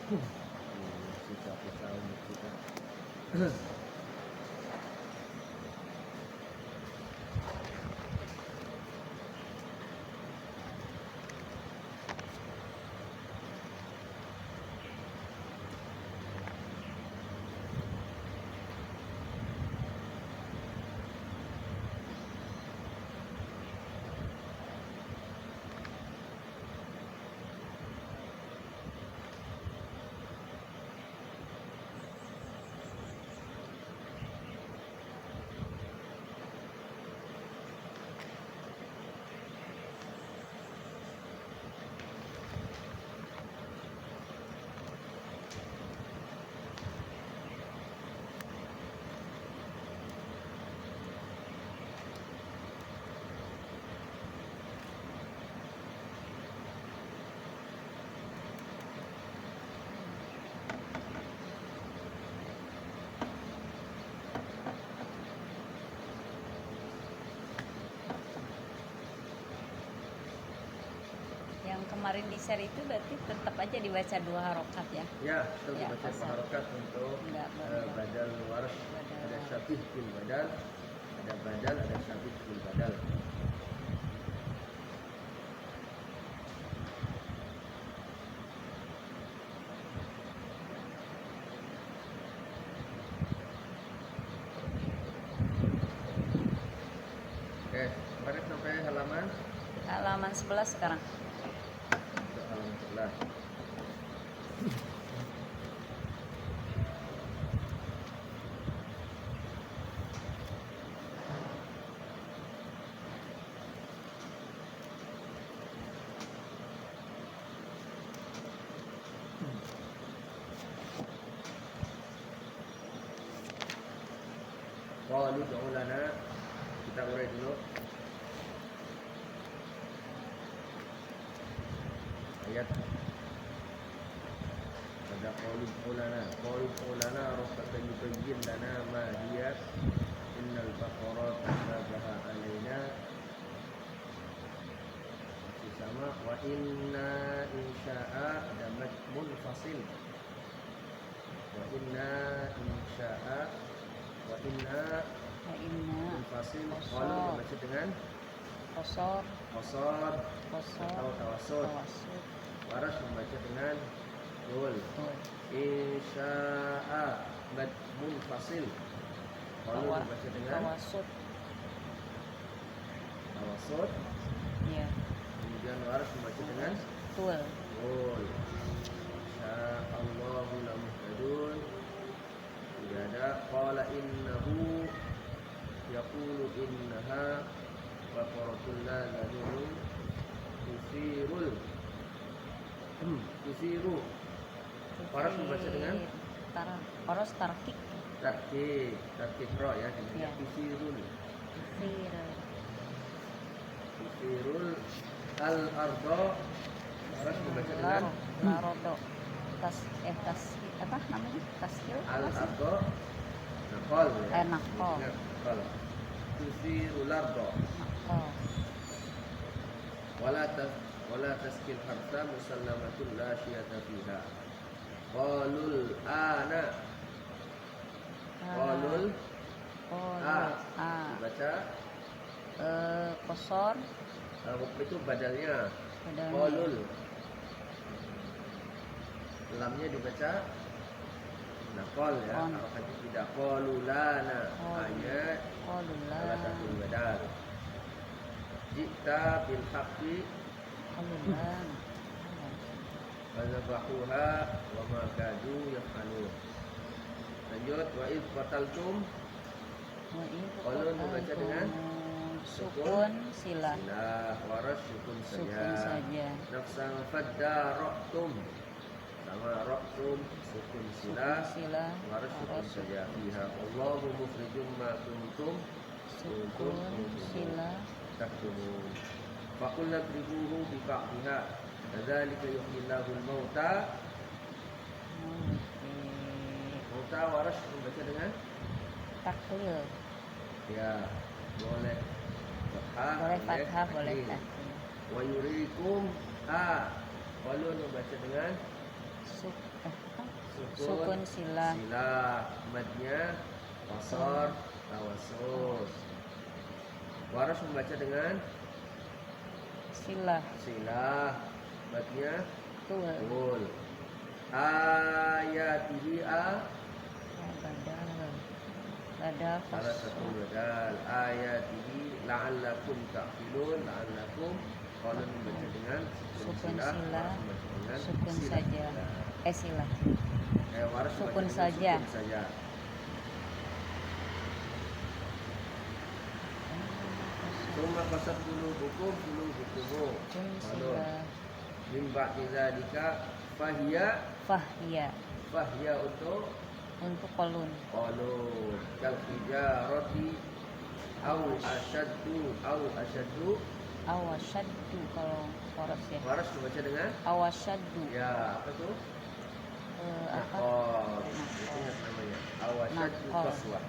Sisa-sisa umur kita. Yang kemarin di share itu berarti tetap aja dibaca 2 harokat ya? Ya, tetap Ya, dibaca 2 harokat untuk badal waras. Ada syabih bil badal, ada badal, ada syabih bil badal. Oke, kemarin sampai halaman 11 sekarang. Halaman 11. Qalu ud'u lana, kita urai dulu. Ayat ada qalu ud'u lana rabbaka yubayyin lana ma hiya innal baqara tashabaha alaina. Masih sama wa inna insya'a ada mad munfasil. Wa inna insya'a wa inna munfasil. Qalu dibaca dengan qasar atau tawassut. Waras membaca dengan dul. Insya'a mad munfasil. Qalu dibaca dengan tawassut. Iya. Kemudian waras membaca dengan Dul. Insya'allahu la muhtadun. Tidak ada qala innahu yaqulu innaha baqaratun la zalulun tusiru. Waras membaca dengan Waras tarkik ro ya, dengan tusirul al-ardo. Waras membaca dengan larodo apa namanya? Taskil al-ardo nakol ya. Nakol. Tusirul ardo. Nakol. Wala taskil harsa musallamatun la syiyata fiha. Qalul ana. Qalul dibaca qasar itu badalnya. Qalul lamnya dibaca naqal ya. Apakah tidak qalulana ayat salah satu badal. Jika bil haqqi fazabahuha wa ma kadu yaf'alun. Lanjut wa id qataltum. Qalun dibaca dengan sukun sila. Waras sukun saja. Nafsan faddaraktum. Sama raqtum sukun sila. Waras sukun saja. Fiha Allahu mukhrijum ma kuntum sukun sila taktumun. Faqul nadribuhu bi ba'dihha. Kadzalika yuhyillahu al-mauta. Mauta waras membaca dengan taklil. Ya, boleh fathah, boleh fathah, boleh taklil. Wa yurikum Qalun membaca dengan Sukun silah. silah. Madnya qasar tawassul. Waras membaca dengan Silah. silah. Madnya Tul. tul. Ayatihi Badal. Badal salah satu badal. Ayatihi la'allakum ta'qilun. La'allakum kalau membaca dengan Sukun silah. silah. Waras membaca dengan Sukun silah. saja. Silah. Waras membaca Sukun dengan saja. Sukun saja. Suma qasat qulubukum qulubukumu. Sukun Kalau silah. min ba'di dzalika fahiya Fahya untuk untuk kolun. qalun kal hijarati au asyaddu Awasyaddu kalau poros ya. waras membaca dengan Awasyaddu. ya apa tuh Apa? naqal itu namanya awasyaddu Naqal. qaswa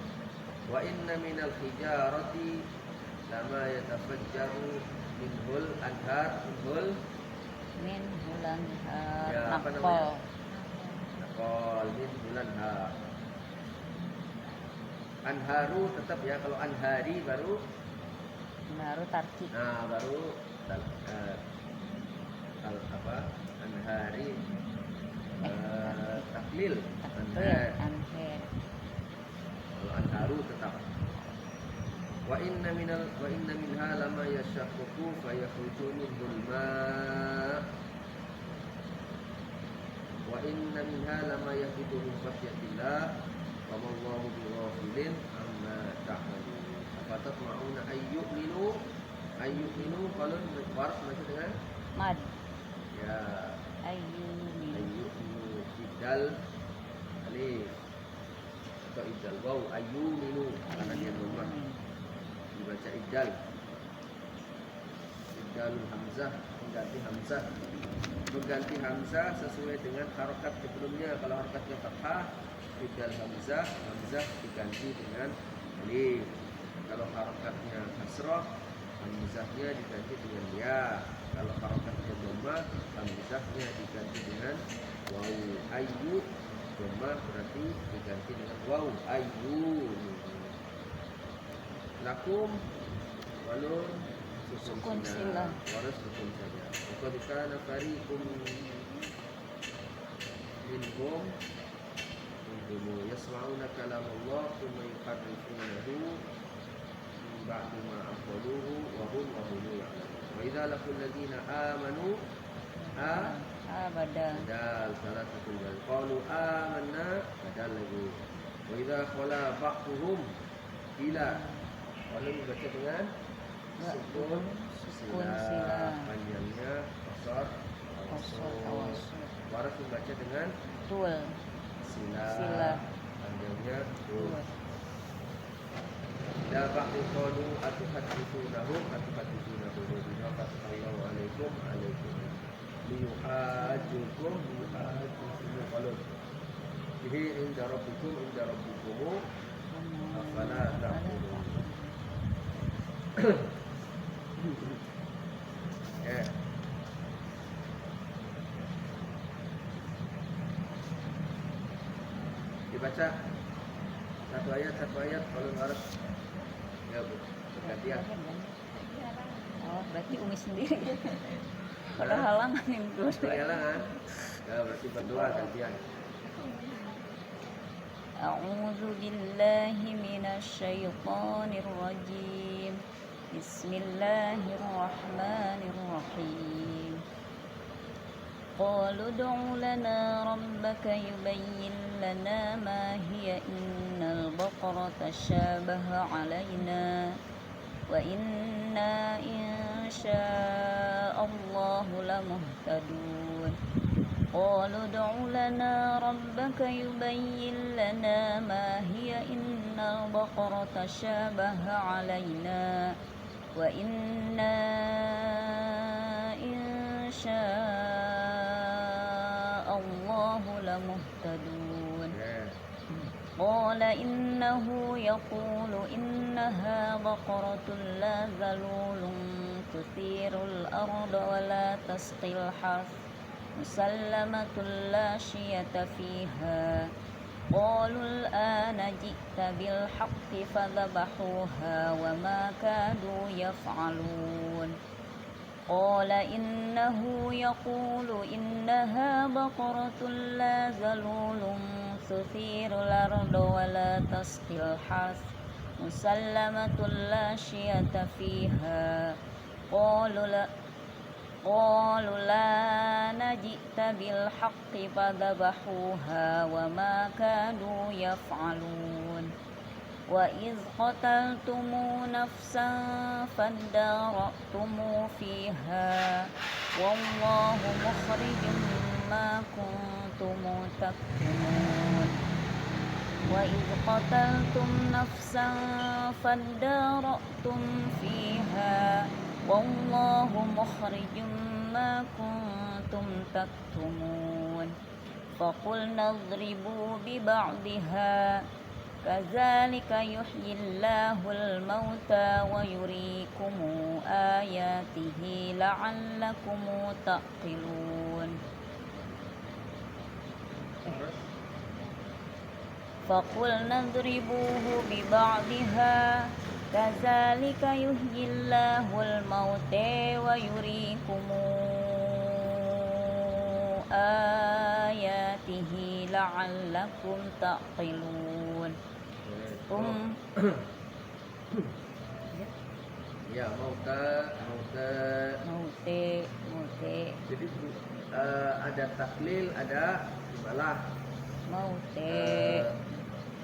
wa inna minal hijarati lama yatafajjaru minhul anhar Min bulan Ya, apa nakol. naqal min bulan ha anharu tetap ya, kalau anhari baru Baru tarki. baru apa anhari taklil anhar. Anher. Kalau anharu tetap wa inna minha lama yashaqqu fa yakhruju minhul ma' wa inna minha lama yahidu min khasyatillah wa ma Allahu bighafilin amma ta'malun. Afatatma'una ayyu'minu kalau waras macam dengan Mad. ya Ayyumi. ayyu'minu idal alif atau idal waw ayyu'minu karena dia domah dibaca idal idalul hamzah mengganti hamzah sesuai dengan harokat sebelumnya. Kalau harokatnya fathah idal hamzah diganti dengan alif. Kalau harokatnya kasrah hamzahnya diganti dengan ya. Kalau harokatnya dhammah hamzahnya diganti dengan waw. Ayyu dhammah berarti diganti dengan waw ayyu. Lakum walun Sukun silah. waras sukun saja. Qad kana fariqum minhum yasma'una kalam Allah thumma yuharrifunahu min ba'di ma aqaluhu wa hum ya'lamun. Wa idza laqul ladzina amanu Badal. badal salah satu badal qalu amanna badal lagi. Wa idza khala ba'dhum ila kalau dibaca dengan sukun silah. panjangnya qasar Tawasul. waras dibaca dengan Tul. silah panjangnya tul. La ba'du qalu atuhaddithunahum bima fatahallahu alaikum liyuhajjukum qalu bihi inda rabbikum afala ta'qilun. Ya. Dibaca satu ayat kalau harus ya Bu gantian. Oh, berarti Umi sendiri. Pada halangan yang dua. Halangan. Ya berarti berdua gantian. A'udzu billahi minasy syaithanir rajim. Bismillahirrahmanirrahim. Qalu ud'u lana rabbaka yubayyin lana ma hiya innal baqara tashabaha 'alaina wa inna insya'allahu lamuhtadun. Qalu ud'u lana rabbaka yubayyin lana ma hiya innal baqara tashabaha 'alaina wa inna insya'allahu lamuhtadun. Qala innahu yaqulu innaha baqaratun la zalulun tuthirul arda wa la tasqil harth مسلمة لا شية فيها قالوا الآن جئت بالحق فذبحوها وما كادوا يفعلون قال إنه يقول إنها بقرة لا ذلول تثير الأرض ولا تسقي الحرث مسلمة لا شية فيها قالوا لا جئت بالحق فذبحوها وما كادوا يفعلون وإذ قتلتم نفسا فادارأتم فيها والله مخرج ما كنتم تكتمون وإذ قتلتم نفسا فادارأتم فيها والله مخرج ما كنتم تكتمون فقلنا اضربوا ببعضها كذلك يحيي الله الموتى ويريكم آياته لعلكم تعقلون فقلنا اضربوه ببعضها كذلك يحيي الله الموتى ويريكم آياته لعلكم تعقلون Ya, mauta. Jadi ada taklil, ada ibalah.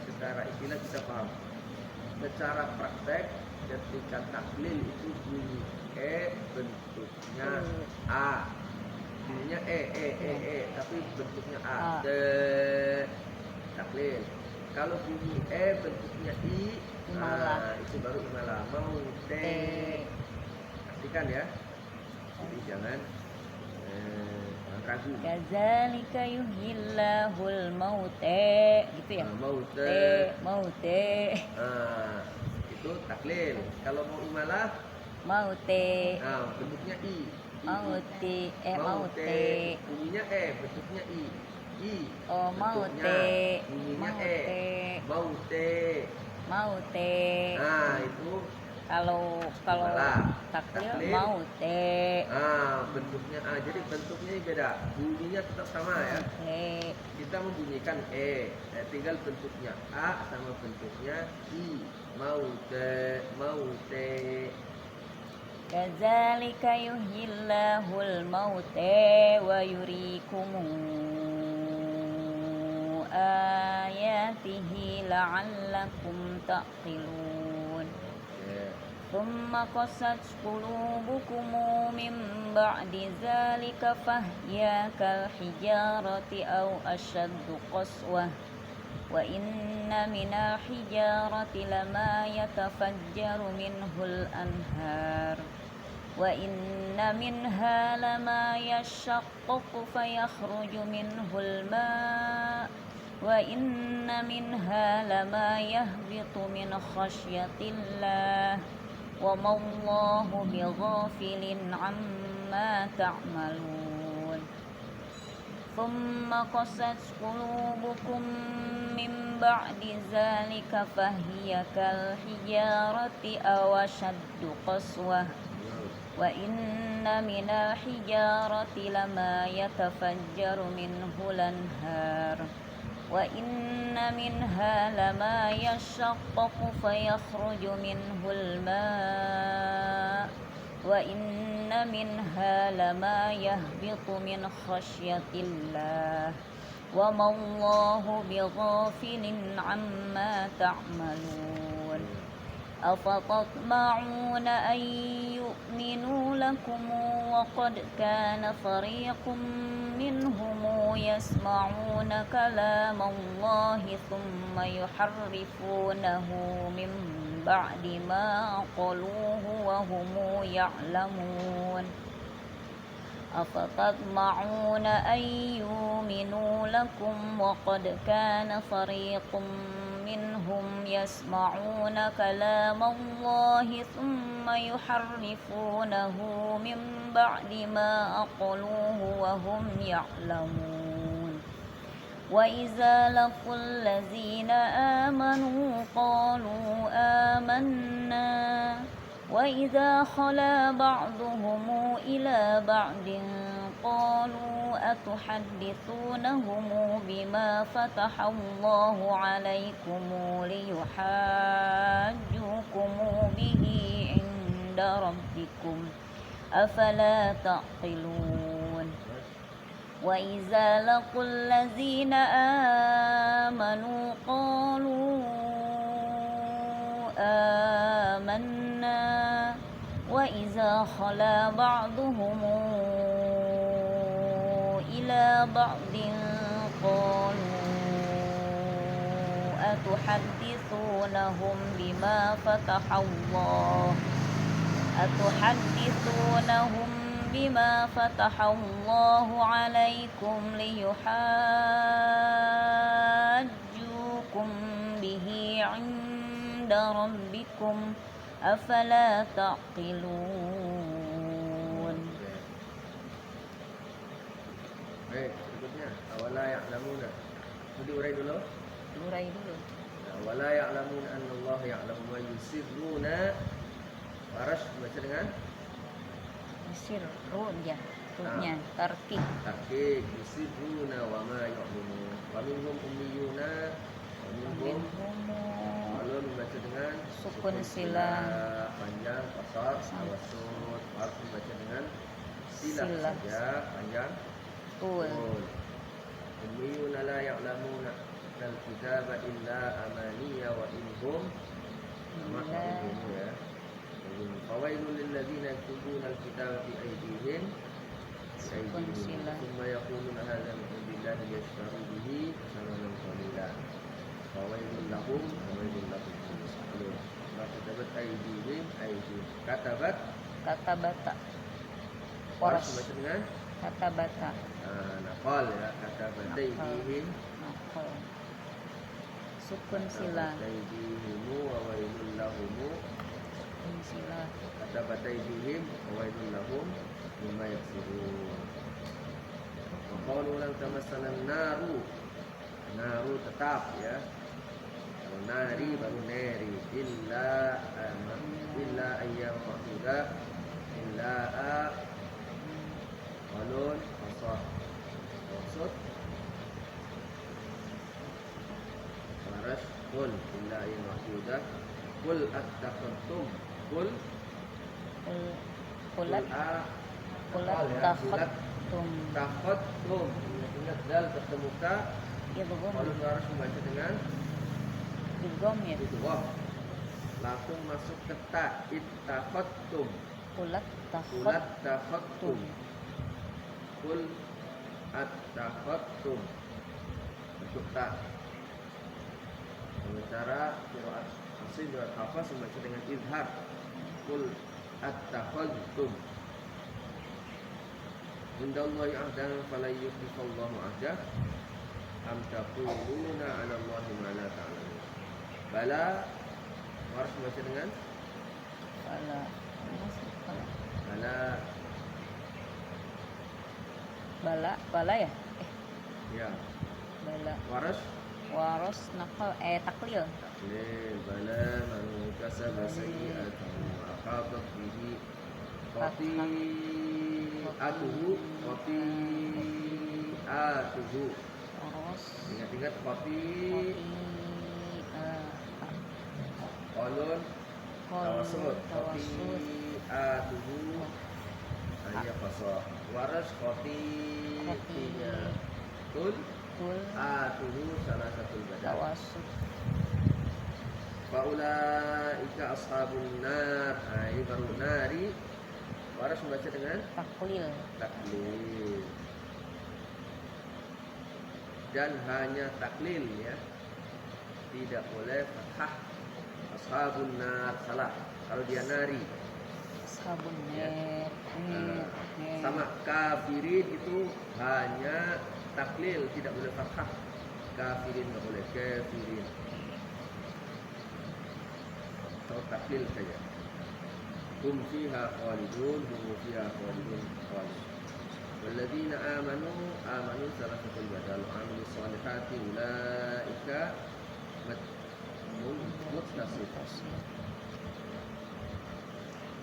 Secara istilah kita paham. Secara praktek ketika taklil itu bunyi bentuknya a, bunyinya tapi bentuknya a. Taklil. Kalau bunyi bentuknya i, itu baru imalah. Perhatikan ya. Jadi jangan ragu. Kadzalika yuhyillahul mauta, gitu ya. Mauta. Itu taklil. Kalau mau imalah mauta. Bentuknya i. Mauti. Bunyinya bentuknya i. Maute. Bunyinya maute. Itu kalau taklil maute. Bentuknya a. Jadi bentuknya beda. Bunyinya tetap sama ya. Kita membunyikan tinggal bentuknya a sama bentuknya i. Maute. Kadzalika yuhyillahul mauta wa yurikum ayatihi la'allakum ta'qilun. Thumma qasat qulubukum min ba'di dzalika fahiya kal hijarati aw ashaddu qaswah wa inna minal hijarati lama yatafajjaru minhul anhar wa inna minha lama yashaqqaqu fayakhruju minhul ma' wa inna minha lama yahbitu min khasyatillah wa mallahu bighafilin amma ta'malun. Thumma qasat qulubukum min ba'di zalika fahiya kal hijarati aw ashaddu qaswah wa inna minal hijarati lama yatafajjaru minhul anhar wa inna minha lama yashaqqaqu fayakhruju minhul ma' wa inna minha lama yahbitu min khasyatillah wa mallahu bighafilin amma ta'malun. أفتطمعون أن يؤمنوا لكم وقد كان فريق منهم يسمعون كلام الله ثم يحرفونه من بعد ما قالوه وهم يعلمون أفتطمعون أن يؤمنوا لكم وقد كان فريق منهم يسمعون كلام الله ثم يحرفونه من بعد ما عقلوه وهم يعلمون وإذا لقوا الذين آمنوا قالوا آمنا وإذا خلا بعضهم إلى بعض قالوا أتحدثونهم بما فتح الله عليكم ليحاجوكم به عند ربكم أفلا تعقلون وإذا لقوا الذين آمنوا قالوا آمنا وإذا خلا بعضهم إلى بعض قالوا أتحدثونهم بما فتح الله عليكم ليحاجوكم به عند ربكم أفلا تعقلون. Baik, berikutnya awala ya'lamuna. Mau diurai dulu? Urai dulu. Awala ya'lamuna annallaha ya'lamu ma yusirruna. Waras baca dengan Yusirrun ya, ru'nya tarkik. tahqiq yusirruna wa ma yu'linun. Wa minhum ummiyuna wa minhum Alun membaca dengan Sukun sila. Panjang qasar tawassut. Harus membaca dengan sila Sila. saja panjang Tul. Ummiyuna la ya'lamuna al-kitaba illa amaniya wa inhum ya. Fawailul lil ladzina yaktubuna al-kitaba bi aydihim Sukun sila. thumma yaquluna hadza min indillahi yashtaru bihi thamanan qalila. Fawailul lahum katabat aydihim katabat Kata bata. Waras Poros. baca dengan Kata bata. naqal ya, katabat aydihim Nakal. Sukun sila. Taidihimu wa wailul lahumu Sukun sila. katabat aydihim wa wailul lahum mimma yaksibun. Wa qalu lan tamassana naru tetap ya. Kalau nari baru neri illa ayyam ma'dudah illa walun qasah maksud waras kul illa ayyam ma'dudah kul attakhadtum kul Kulat takhatum. takhadtum ingat dal bertemuka Ya kalau begini. harus membaca dengan Digom ya. itu wah langsung masuk ke ta ittakhadtum Kulat kulat takhatum. takhadtum kul attakhadtum bentuk ta dengan cara qiraat asli dan hafaz membaca dengan izhar kul attakhadtum indallahi ahdan fala yukhlifallahu ahdah am taquluna 'ala Allahi ma la ta'lamun. Bala harus membaca dengan Bala. Bala ya? ya Bala. waras Waros nakal taklil. taklil bala man kasaba sayyi'atan wa ahatat bihi khati'atuhu Waros. ingat kolon tawasud khati'atuhu hanya qasah waras khati'nya tul atuhu salah satu badal Tawasud. faulaika ashabun nar ini baru nari waras membaca dengan Taklil. taklil dan hanya taklil ya, tidak boleh fathah. Ashabun nar salah kalau dia nari Sabun Ya. net. Sama kafirin itu hanya taklil, tidak boleh fathah. Kafirin nggak boleh, kafirin. Atau taklil saja. Hum fiha khalidun, hum fiha khalidun, khalid. Walladzina amanu salah satu badal, amilus solihati ulaika muttasil.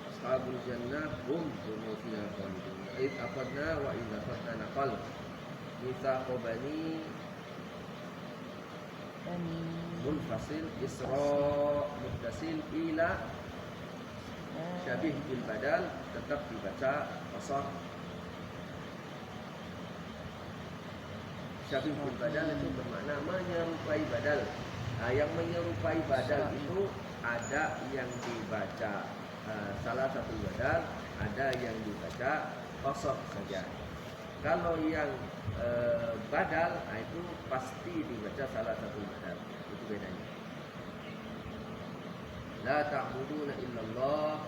Ashabul jannah hum fiha khalidun. Id aqadna wa idza aqadna naqal. Mitsaqo bani munfasil isra muttasil ila syabih bil badal tetap dibaca qasar. Syabih bil badal itu bermakna menyerupai badal. Nah, yang menyerupai badal itu ada yang dibaca salah satu badal, ada yang dibaca qasar saja. Kalau yang badal, nah itu pasti dibaca salah satu badal. Itu bedanya. La ta'buduna illallah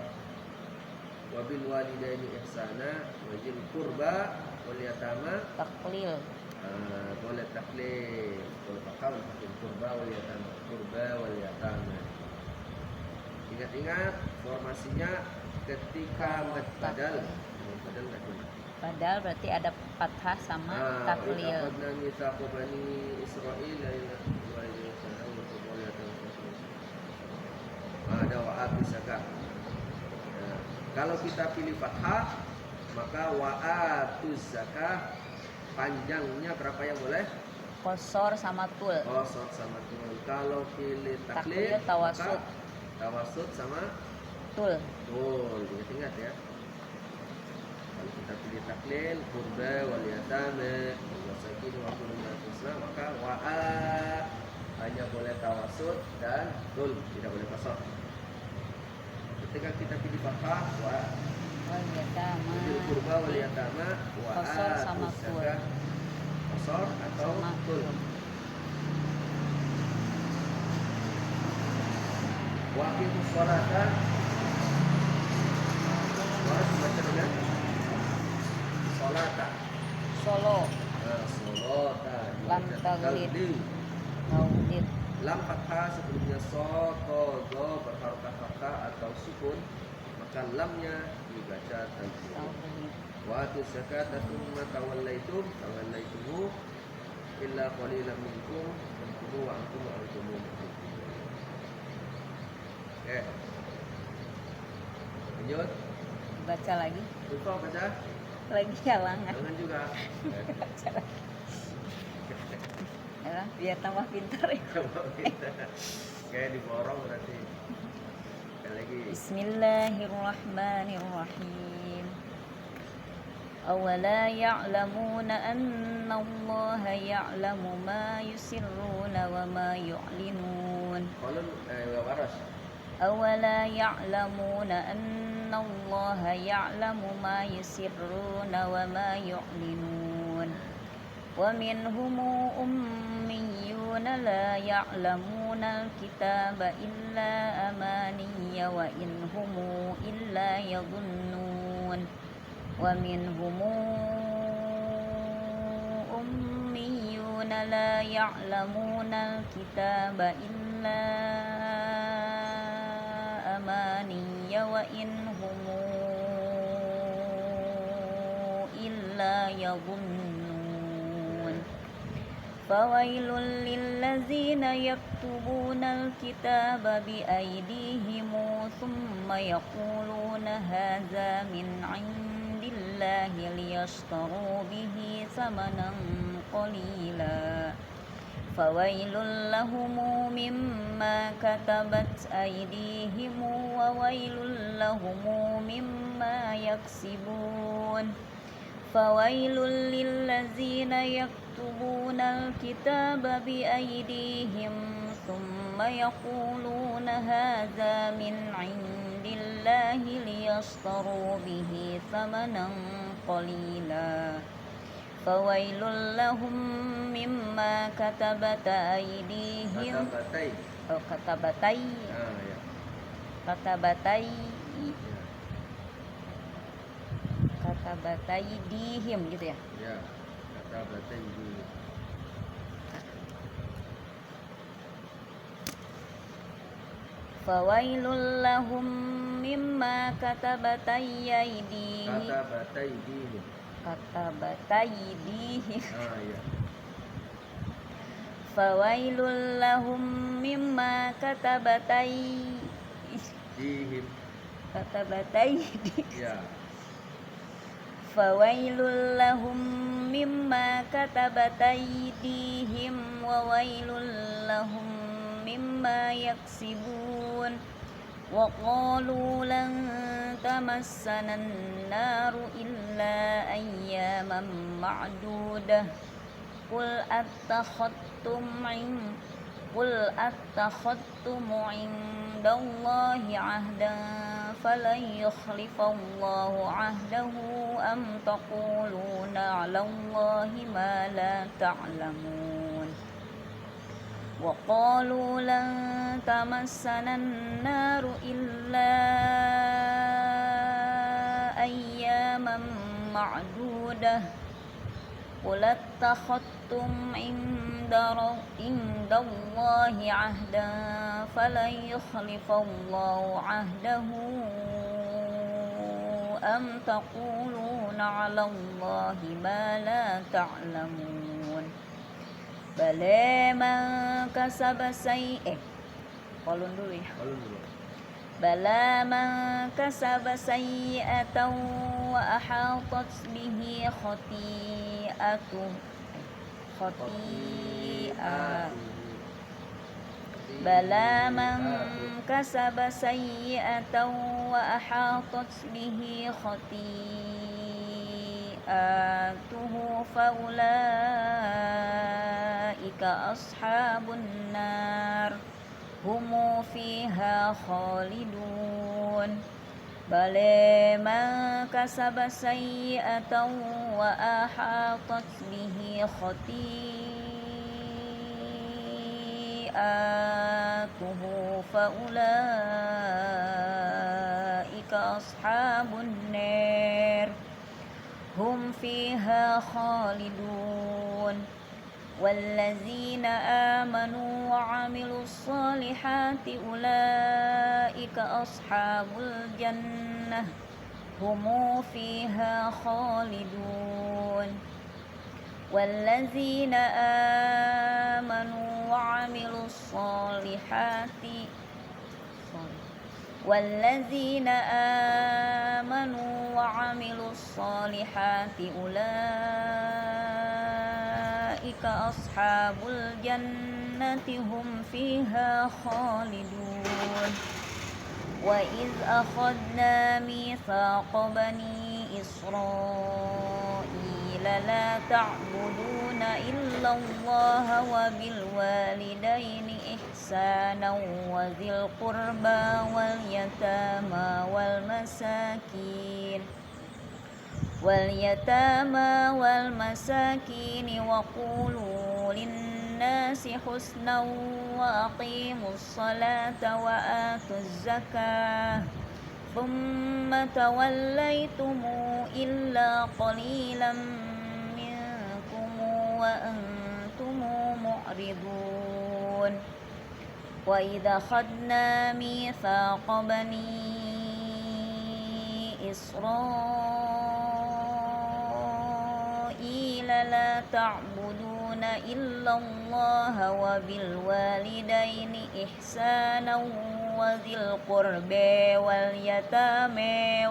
wa bil walidaini ihsana wa dzil qurba wal yatama taklil. Boleh taklil, boleh pakai taklil qurba wal yatama, qurba wal yatama. Ingat-ingat formasinya ketika mad badal. Badal enggak cuma. Badal berarti ada fathah sama taklil. Ada wa'atus zakat. Kalau kita pilih fathah, maka wa'atus zakat panjangnya berapa yang boleh? Qasar sama tul. Qasar sama tul. Kalau pilih taklil, tawasud. Tawasud sama Tul. tul. Ingat-ingat ya. Kalau kita pilih taklil, qurba wal yatama wal masakin wa kullu minal maka wa'a hanya boleh tawasud dan tul, tidak boleh qasar. Ketika kita pilih fathah wa Wal yatama. qurba wal yatama wa Qasar sama tul. Qasar atau Sama tul. Wa aqimus sholata wa baca dengan sholata. Solo. Sholata. Lam taglid. Maulid. Lam fathah sebelumnya so, to, do berharokat fathah atau sukun, maka lamnya dibaca taglid. Wa atu zakata tsumma tawallaitum illa qalilan minkum wa antum mu'ridun. Lanjut. Baca lagi. Lupa baca. Lagi halangan. Jangan juga. Baca lagi. Ya, biar tambah pintar ya. Kayak diborong berarti. Sekali lagi. Bismillahirrahmanirrahim. Awala ya'lamuna anna Allah ya'lamu ma yusirruna wa ma yu'linun. Qalun waras. أولا يعلمون أن الله يعلم ما يسرون وما يعلنون ومنهم أميون لا يعلمون الكتاب إلا أماني وإن هم إلا يظنون ومنهم أميون لا يعلمون الكتاب إلا أماني وإن هم إلا يظنون فويل للذين يكتبون الكتاب بأيديهم ثم يقولون هذا من عند الله ليشتروا به ثمنا قليلا فويل لهم مما كتبت أيديهم وويل لهم مما يكسبون فويل للذين يكتبون الكتاب بأيديهم ثم يقولون هذا من عند الله ليشتروا به ثمنا قليلا فويل لهم مما كتبت أيديهم kata bataidihim gitu ya. Ya, kata bataidihim. Fawailul lahum mimma katabat aydihim. Kata bataidihim. Kata bataidihim. Ya. Fawailul lahum mimma katabat aydihim. Katabat aydihim. Ya. Fawailul lahum mimma katabat aydihim wa wailul lahum mimma yaksibun. Wa qalu lan tamassana an-naru illa ayyaman ma'dudah. Qul attakhadtum 'indallahi 'ahdan falan yukhlifallahu 'ahdahu am taquluna 'alallahi ma la ta'lamun. Wa qalu lan tamassana an-naru illa ayyaman ma'dudah. Qul attakhadtum 'indallahi 'ahdan falan yukhlifallahu 'ahdahu am taquluna 'alallahi ma la ta'lamun. Bala man kasaba Kolon dulu ya. Bala man kasaba sayyi'atan wa ahatat bihi Bala man kasaba sayyi'atan wa ahatat bihi khati'atuhu fa ulaika ashabun nar hum fiha khalidun. Bala man kasaba sayyi'atan wa ahatat bihi khati'atuhu fa ulaika ashabun nar hum fiha khalidun. والذين آمنوا وعملوا الصالحات أولئك أصحاب الجنة هم فيها خالدون. والذين آمنوا وعملوا الصالحات أولئك أصحاب الجنة هم فيها خالدون. وإذ أخذنا ميثاق بني إسرائيل لا تعبدون إلا الله وبالوالدين إحسانا وذي القربى واليتامى والمساكين وقولوا للناس حسنا وأقيموا الصلاة وآتوا الزكاة ثم توليتم إلا قليلا منكم وأنتم معرضون. وإذا أخذنا ميثاق بني إسرائيل لا تعبدون إلا الله وبالوالدين إحسانا وذي القربى واليتامى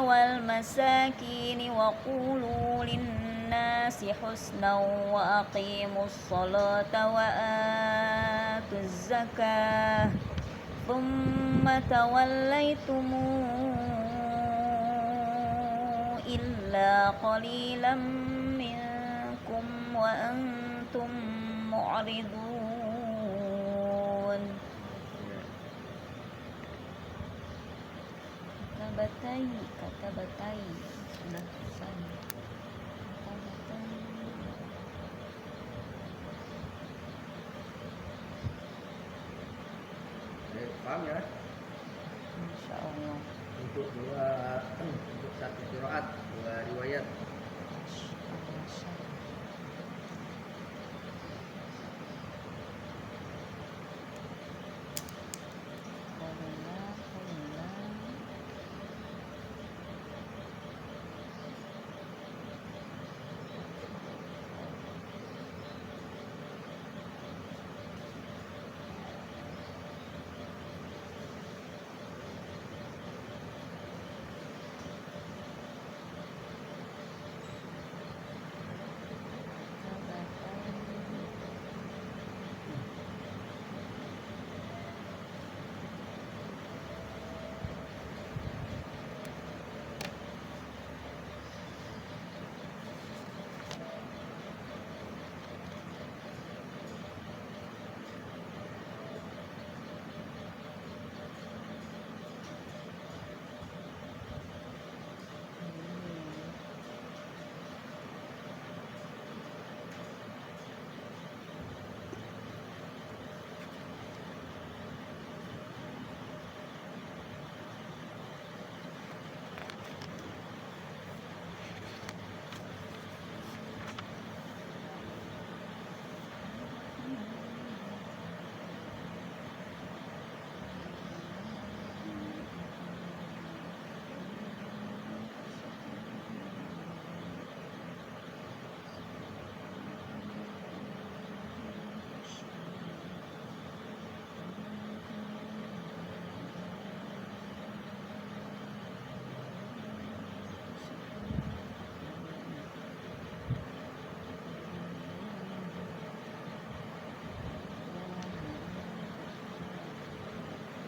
والمساكين وقولوا للناس حسنا وأقيموا الصلاة وآتوا الزكاة ثم توليتم إلا قليلا منكم وأنتم معرضون. Kata batai sudah selesai. Paham ya? Insya untuk untuk satu qiraat, dua riwayat.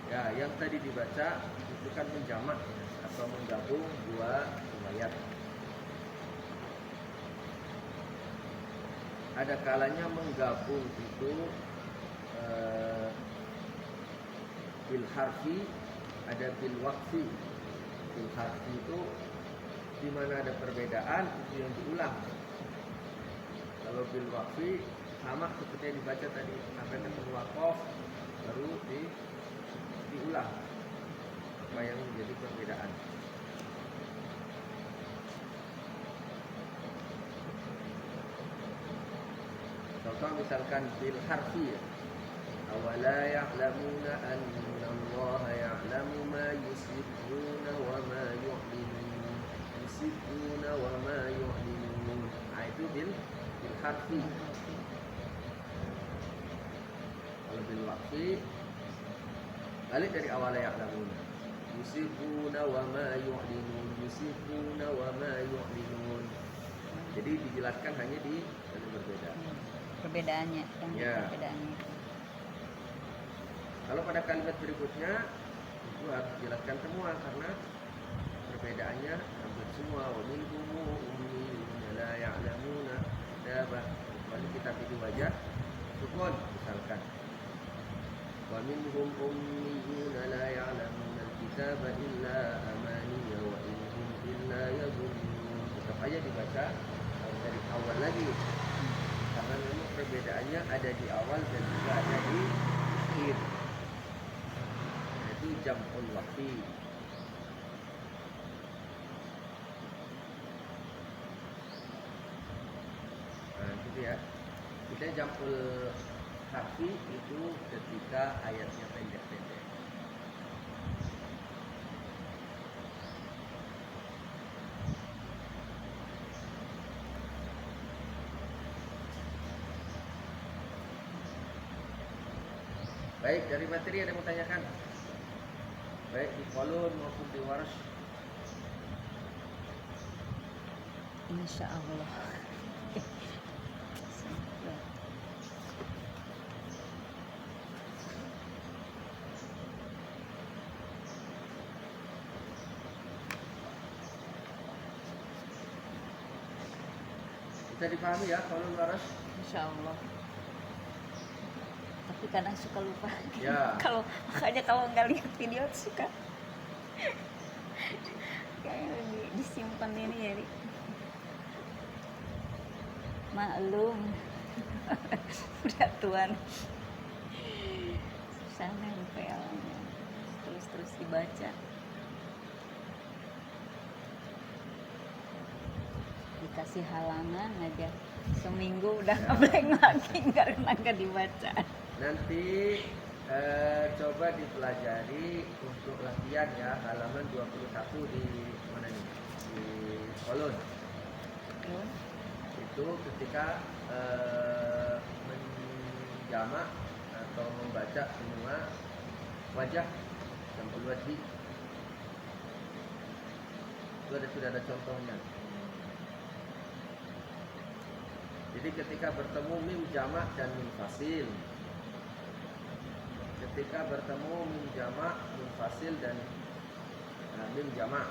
Ya, yang tadi dibaca itu kan menjamak atau menggabung dua riwayat. Ada kalanya menggabung itu bil harfi, ada bil waqfi. Bil harfi itu di mana ada perbedaan itu yang diulang. Kalau bil waqfi sama seperti yang dibaca tadi, sampai ketemu waqaf baru diulang apa yang menjadi perbedaan. Contoh misalkan bil harfi, awala ya'lamuna anna Allah ya'lamu ma yusirruna wa ma yu'linun, yusirruna wa ma yu'linun. Nah, itu bil harfi. Kalau bil waqfi balik dari awal ya'lamuna, yusirruna wa ma yu'linun, yusirruna wa ma yu'linun. Jadi dijelaskan hanya di yang berbeda. Perbedaannya, yang Ya. perbedaannya. Kalau pada kalimat berikutnya itu harus dijelaskan semua karena perbedaannya hampir semua. Wa minhum ummiyuna la ya'lamuna kitaba. Kecuali kitab itu wajah sukun misalkan. Wa minhum ummiyuna la ya'lamuna al-kitaba illa amaniya wa in hum illa yadhunnun. Tetap aja dibaca harus dari awal lagi. Karena memang perbedaannya ada di awal dan juga ada di akhir. Itu jam'ul waqfi. Nah, itu dia. Kita jam'ul harfi itu ketika ayatnya pendek-pendek. Baik, dari materi ada yang mau tanyakan? Baik di Qalun maupun di Warsh. Insya Allah. Bisa dipahami ya Qalun Warsh? Insya Allah. Tapi kadang suka lupa. Ya. Makanya kalau nggak lihat video suka kayak disimpan ini jadi maklum. Udah tuan susah nempelnya terus dibaca. dikasih halangan aja seminggu udah ngeblank lagi karena nggak dibaca. Nanti coba dipelajari untuk latihan ya, halaman 21 di mana nih? Di kolon. Terus Itu ketika menjamak atau membaca semua wajah sampai wajhi. Itu sudah ada contohnya. Jadi ketika bertemu mim jamak dan mim fasil, ketika bertemu mim jamak, mim fasil dan mim jamak,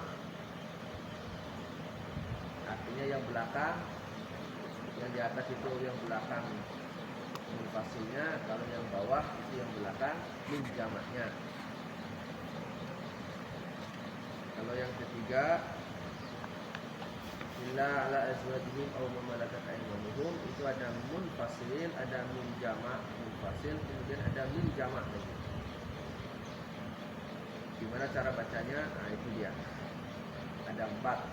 artinya yang belakang, yang di atas itu yang belakang mim fasilnya, kalau yang bawah itu yang belakang mim jamaknya. Kalau yang ketiga, illa ala azwajihim aw ma malakat aymanuhum, itu ada munfasil, ada mim jamak, munfasil, kemudian ada mim jamak lagi. Gimana cara bacanya? Nah, itu dia. Ada 4.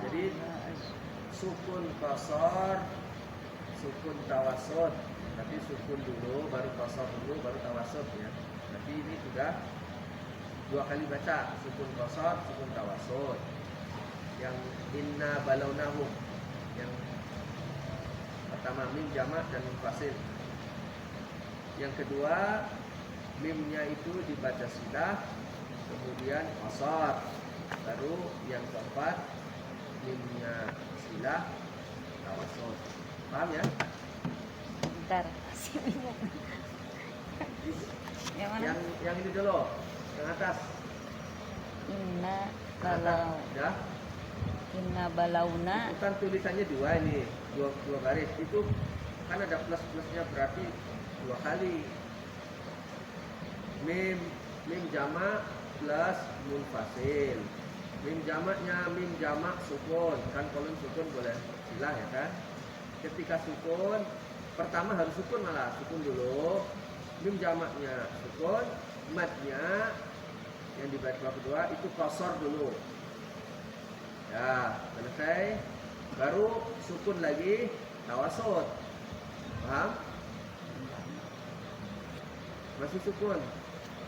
Jadi sukun qasar, sukun tawasud. Tapi sukun dulu, baru qasar dulu, baru tawasud ya. Tapi ini sudah 2 kali baca, sukun qasar, sukun tawasud. Yang inna balawnahum, yang pertama mim jamak dan mim fasil. Yang kedua mimnya itu dibaca silah, kemudian qasar. Baru yang keempat mimnya silah, tawasud. Paham ya? bentar masih bingung. Yang mana? Yang ini dulu, yang atas. Inna Yang atas. balau Ya. inna balauna. Itu kan tulisannya 2 ini, 2 garis. Itu kan ada plus-plusnya, berarti 2 kali. Mim jamak plus munfasil. Mim jamaknya mim jamak sukun, kan kolon sukun boleh silah ya kan. Ketika sukun, pertama harus sukun, malah sukun dulu. Mim jamaknya sukun, matnya yang dibaca kedua itu qasar dulu. Ya, selesai. Baru sukun lagi, tawasud. Paham? Masih sukun,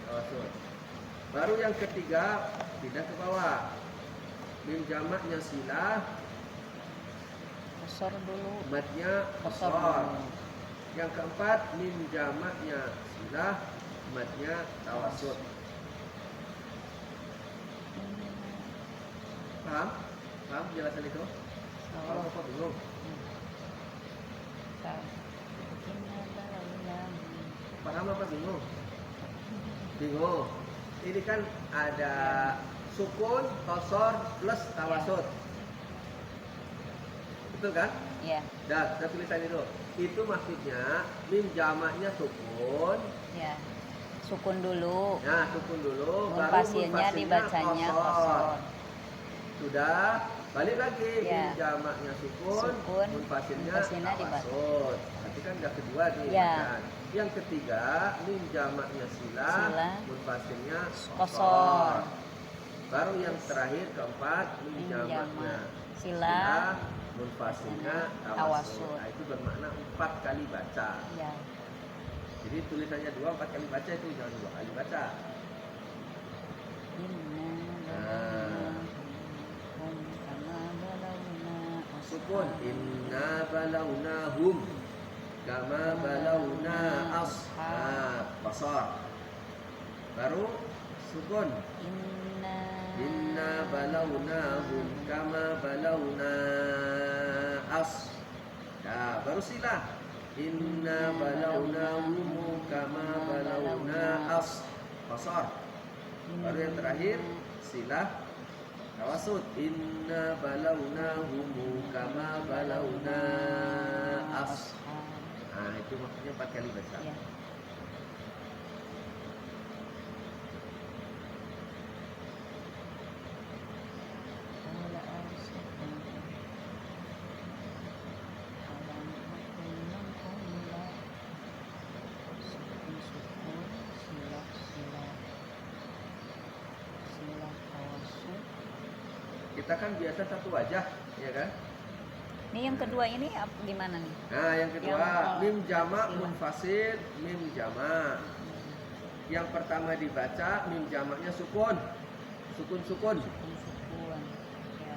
tawasud. Baru yang ketiga pindah ke bawah. Mim jamaknya silah, Qasar dulu. matnya Qasar qasar. dulu. Yang keempat mim jamaknya silah, matnya tawasud. Paham? Paham penjelasan itu? Kalau apa bingung? Inna balauna. Paham apa bingung? Bingung. Ini kan ada sukun, qasar plus tawasud. Betul kan? Ya, Dah, kita tulisan itu. Itu maksudnya mim jamaknya sukun. ya. Sukun dulu. Nah, sukun dulu, baru Munfasilnya dibacanya qasar. Sudah, balik lagi. Ya. Mim jamaknya sukun, Sukun, munfasilnya munfasilnya dibaca. tawasud. Berarti kan udah kedua nih. Ya. Kan? Yang ketiga, mim jamaknya silah, Silah, munfasilnya qasar. qasar. Baru yang terakhir keempat, mim Mim jamaknya jamak silah, silah, munfasilnya tawasud. tawasud. Nah, itu bermakna 4 kali baca. ya. Jadi tulisannya 2, 4 kali baca, itu jangan 2 kali baca. Inna balaunahum kama balauna Sukun ashab. inna balawnahum kama balawna ashab. Qasar. Baru sukun inna balawnahum kama balawna as. Nah, baru silah inna balawnahum kama balawna as. Qasar. Baru yang terakhir silah tawasud inna balawnahum kama balawna as. Nah, itu maksudnya 4 kali baca. Ya. Qala arsalna alam akun man qawla. Sukun kita kan biasa satu wajah, ya kan? Ini yang kedua ini gimana nih? Nah, yang kedua Yang- mim jamak istilah. munfasil, mim jamak. Yang pertama dibaca mim jamaknya sukun. Sukun. Sukuan. Ya.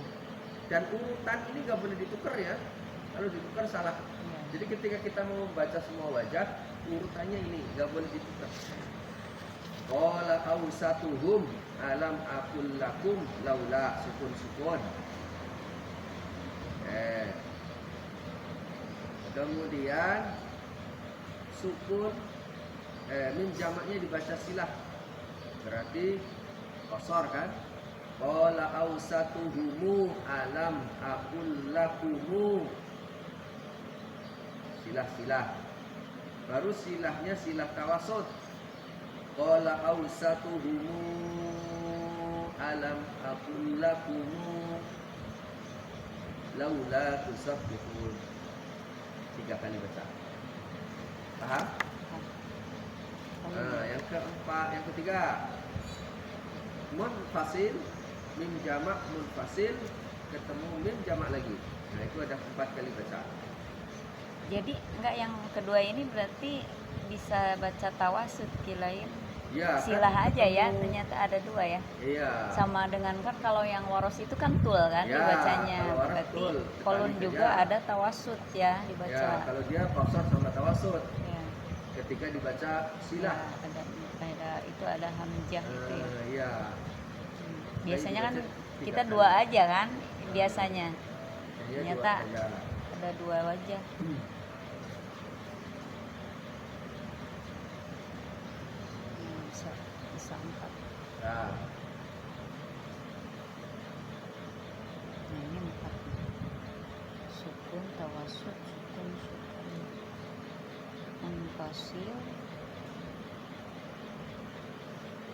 Dan urutan ini nggak boleh ditukar ya. Kalau ditukar salah. Ya. Jadi ketika kita mau membaca semua wajah, urutannya ini nggak boleh ditukar. Qala awsatuhum alam aqul lakum laula sukun. Kemudian sukun mim jamaknya dibaca silah. Berarti qasar kan? Qala awsatuhum alam aqul lakum. Silah. Baru silahnya silah tawasud. Qala awsatuhum alam aqul lakum laula tusabbihun. 3 kali baca. Paham? Nah, yang keempat, yang ketiga munfasil, mim jamak munfasil ketemu mim jamak lagi. Nah, itu ada 4 kali baca. Jadi enggak, yang kedua ini berarti bisa baca tawasud kilain. Ya, Silah kan aja ya, ketemu- ternyata ada 2 ya. Iya. Sama dengan kan kalau yang waros itu kan tul kan Ya, dibacanya. kalau waros Berarti tul, kolun sekali juga saja. ada tawasud ya dibaca. Ya, kalau dia qasar sama tawasud. Ya. Ketika dibaca silah. Ya, ada itu ada hamzah itu ya. Iya. Biasanya kan dibaca 3 kita kali. 2 aja kan biasanya. Iya, Ternyata 2 saja. ada 2 wajah. Bisa 4. Nah, Nah, ini 4. Sukun, tawasud, sukun. Munfasil.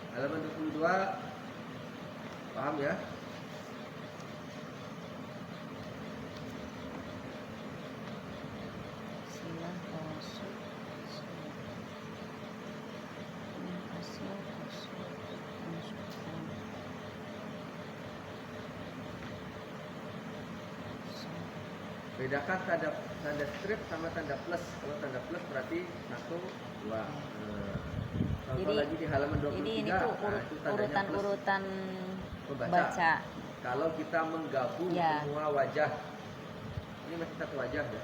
halaman 22 paham ya? Silah, tawasud, silah. Munfasil, tawasud, sukun. Bedakan tanda strip sama tanda plus. Kalau tanda plus berarti 1, 2. Contoh Jadi- lagi di halaman 23. Jadi ini tuh nah, itu tandanya plus. urutan Pembaca. baca. Kalau kita menggabung Ya. semua wajah, ini masih 1 wajah ya.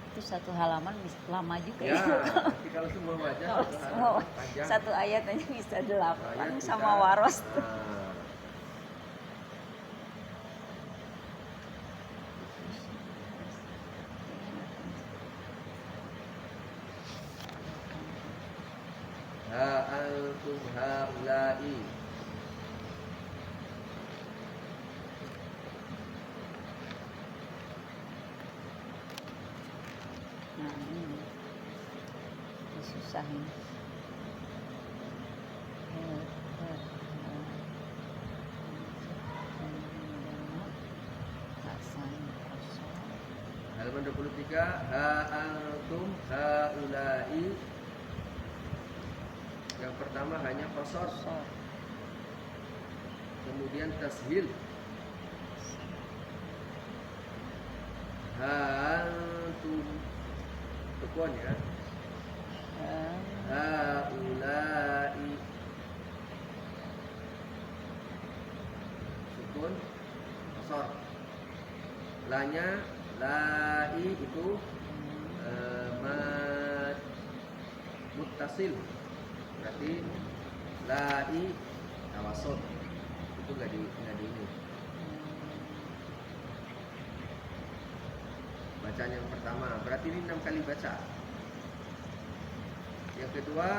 Itu 1 halaman bisa lama juga Ya, ya. tapi kalau semua wajah Kalau 1 semua halaman panjang. 1 ayat aja bisa 8 Ayat sama bisa, waros. nah, ha antum haula'i. Nah, ini susah ini. Halaman 23, ha antum haula'i. Yang pertama hanya qasar, kemudian tashil. Ha antum sukun ya. Haula'i sukun qasar. Lanya la'i itu mad muttasil, berarti la'i tawasud, itu nggak di ini. Bacaan yang pertama berarti ini 6 kali baca. Yang kedua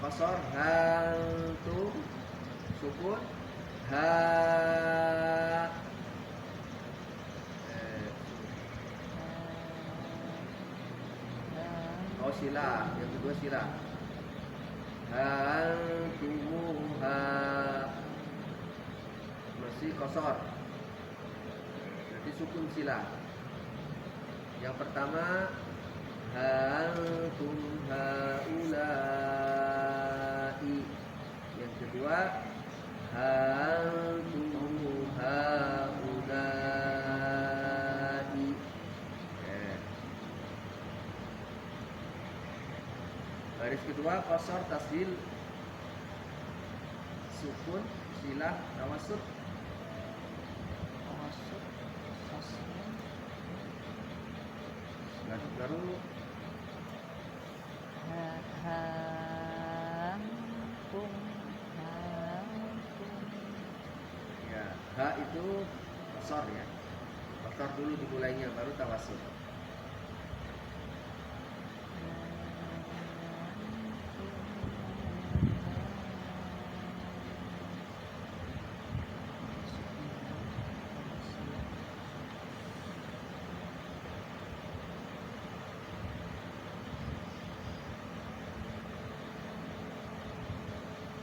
qasar hantum sukun ha. Oh, sila. Yang kedua sila. Hantumuha. Masih qasar. Berarti sukun sila. Yang pertama antum haula'i. Yang kedua antum haulai. Baris kedua qasar tasdil sukun silah tawasud. Tawasud, tasdil, Baru hantum, ya, ha itu qasar ya. Qasar dulu dimulainya baru tawasud.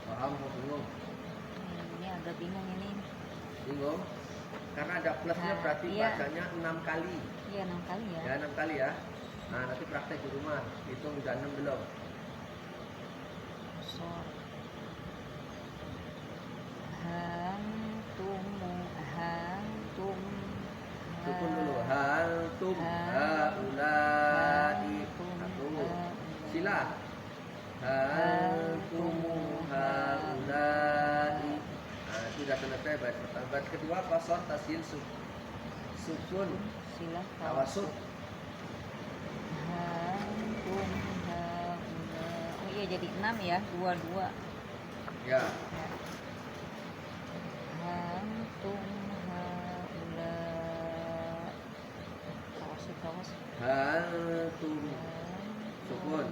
Paham atau bingung? Ini agak bingung ini. Bingung? Karena ada plusnya berarti Iya. bacanya 6 kali. Iya 6 kali ya. Ya 6 kali ya. Nah nanti praktek di rumah. Hitung udah 6 belum? Qasar, hantum, Sukun dulu. Hantum haulai. Satu. Silah. Hantum haulai. Nah itu udah selesai baris pertama. Baris kedua qasar tasdil sukun silah tawasud. hantum haula. Oh iya jadi 6 ya, 22. Ya. Hantum haula. Tawasud. Hantum sukun.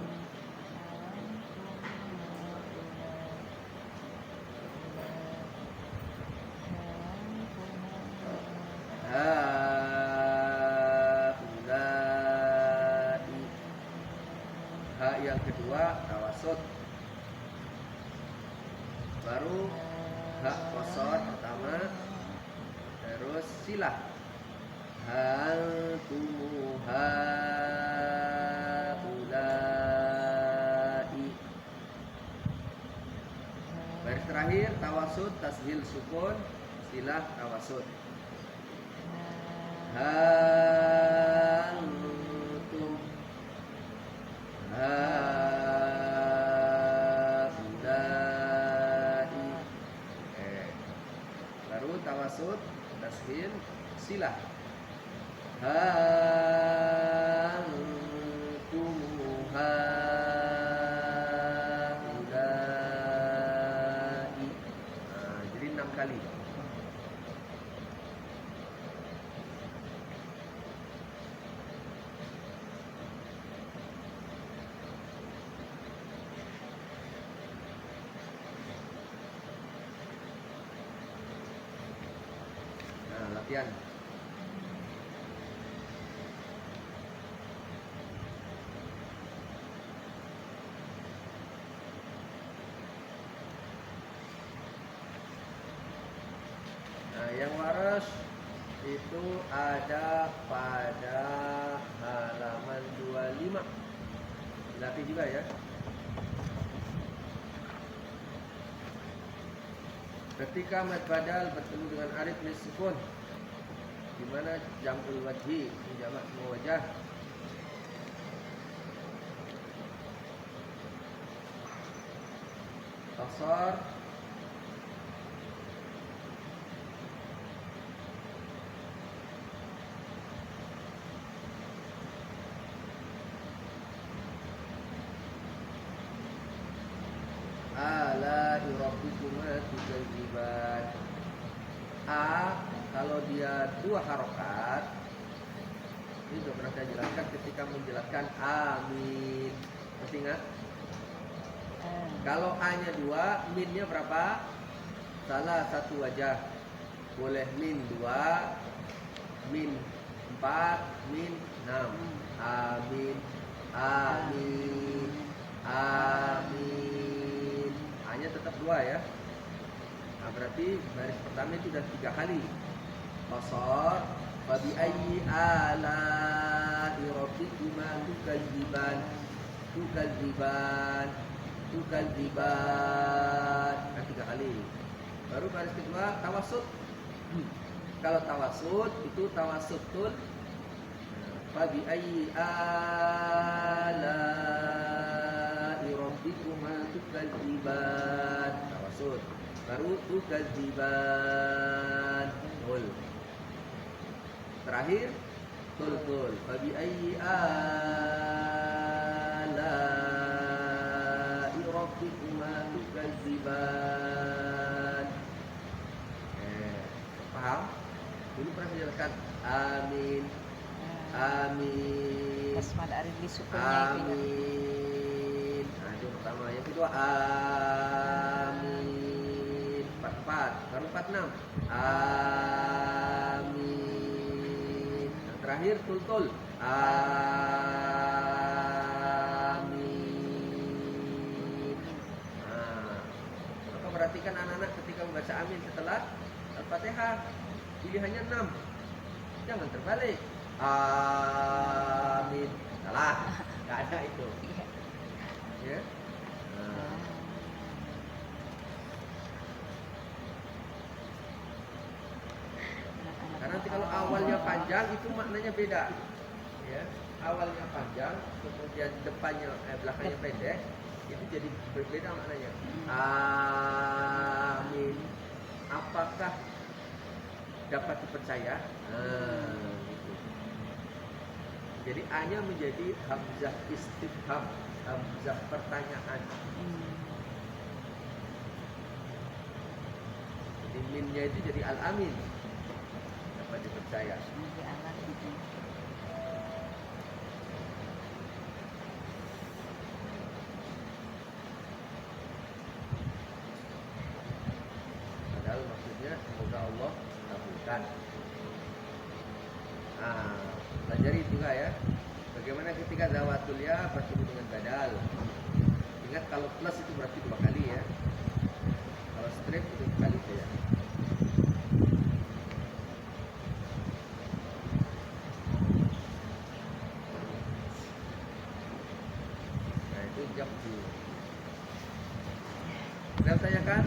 Haulai. Ha yang kedua tawasud. Baru ha qasar pertama. Terus silah. Hantum haulai. Baris terakhir tawasud tasdil sukun silah tawasud. Hantum haulai. Baru tawasud tasdil silah. Hantum haulai. Jadi 6 kali. Nah, latihan. Nah, yang waras itu ada pada halaman 25. Dilatih juga ya. Ketika mad badal bertemu dengan alif sukun, di mana jam'ul wajhi, jamak semua wajah. Qasar ala rabbikuma tukadziban. A kalau dia 2 harokat, ini sudah pernah saya jelaskan ketika menjelaskan amin. Masih ingat? Kalau A-nya 2, min-nya berapa? Salah satu wajah. Boleh min 2, min 4, min 6. Amin, amin, amin. A-nya tetap 2 ya. Nah, berarti baris pertama itu sudah 3 kali. Qasar, fa bi ayyi ala'i rabbikuma tukadziban. Tukadziban. Kan 3 kali. Baru baris kedua tawassut. Kalau tawassut itu tawassutul fabi ayyi ala'i rabbikuma tukadziban. Tawassut. Baru tukadziban. Tul. Terakhir tul. Fabi ayyi ala'i rabbikuma tukadziban. Paham? Dulu pernah menjelaskan amin. Amin. Kasmad arif di sukunya itu. Amin. Nah, itu pertama. Yang kedua amin. 44. Baru 46. Amin. Yang terakhir tul. Amin. Nah, maka perhatikan anak-anak ketika membaca amin setelah Al-Fatihah, pilihannya 6. Jangan terbalik. Amin. Salah. Enggak ada itu. Ya. Nah. Karena nanti kalau awalnya panjang itu maknanya beda. Ya. Awalnya panjang, kemudian depannya belakangnya pendek, itu jadi berbeda maknanya. Amin. Apakah dapat dipercaya? Gitu. Jadi A-nya menjadi hamzah istifham, hamzah pertanyaan. Jadi minnya itu jadi al-amin, dapat dipercaya. Padahal maksudnya semoga Allah kabulkan. Nah, pelajari juga ya. Bagaimana ketika zawatul ya bertemu dengan badal. Ingat kalau plus itu berarti 2 kali ya. Kalau straight itu 1 kali saja. Nah, itu jam dulu. Sudah tanyakan?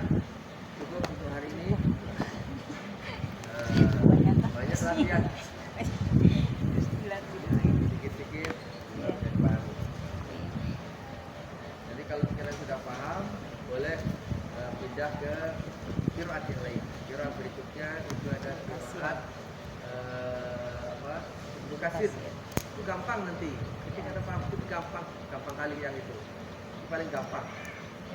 Cukup untuk hari ini. Banyak latihan. Dikit-dikit bisa dipahami. Jadi kalau kalian sudah paham, boleh pindah ke qiraat yang lain. Qiraat berikutnya itu ada qiraat Ibnu Katsir. Itu gampang nanti. Ketika ada paham itu gampang kali yang itu. Itu paling gampang.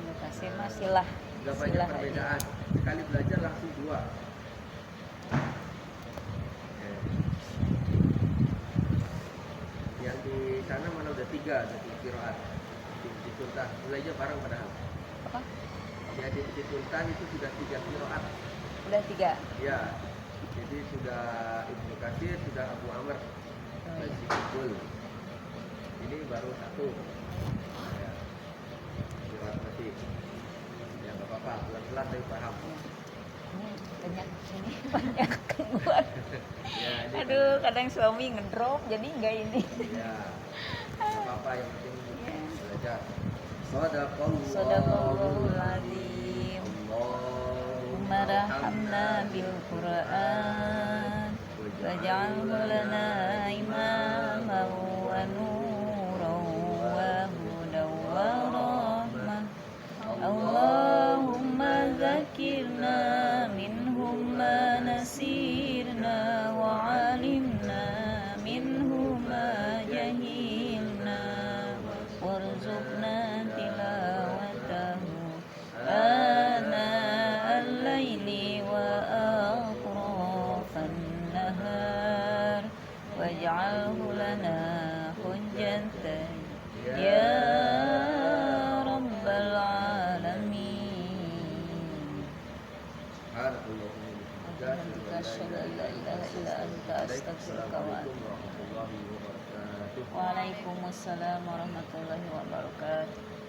Ibnu Katsir masihlah. Gak banyak perbedaan. Sekali belajar langsung 2. Yang di sana mana udah 3 jadi qiraat. Di Sultan mulainya bareng padahal. Apa? Jadi di Sultan itu sudah 3 qiraat. Udah 3. Ya. Jadi sudah Ibnu Katsir, sudah Abu Amr. Masih Kubul. Ini baru 1. Ya. Qiraat masih. Ya enggak apa-apa, pelan-pelan tapi paham. Ini banyak gangguan. Ya, Aduh, kadang suami ngedrop jadi enggak ini. Ya. Enggak apa-apa, yang penting belajar. Shadaqallahul azim. Allahumma rahamna bil Qur'an waj'alhu lana imaman wa nuran wa hudan wa rahmah. Allahumma zakirna minhum ma nasirna wa alimna minhum ma jahilna warzuqna tilawatahu ana al-laili wa atrafan nahar waj'alhu lana hujjatan ya rabbal alamin. Asyhadu an la ilaha illa anta astaghfiruka wa atubu ilaik. Waalaikumsalam warahmatullahi wabarakatuh.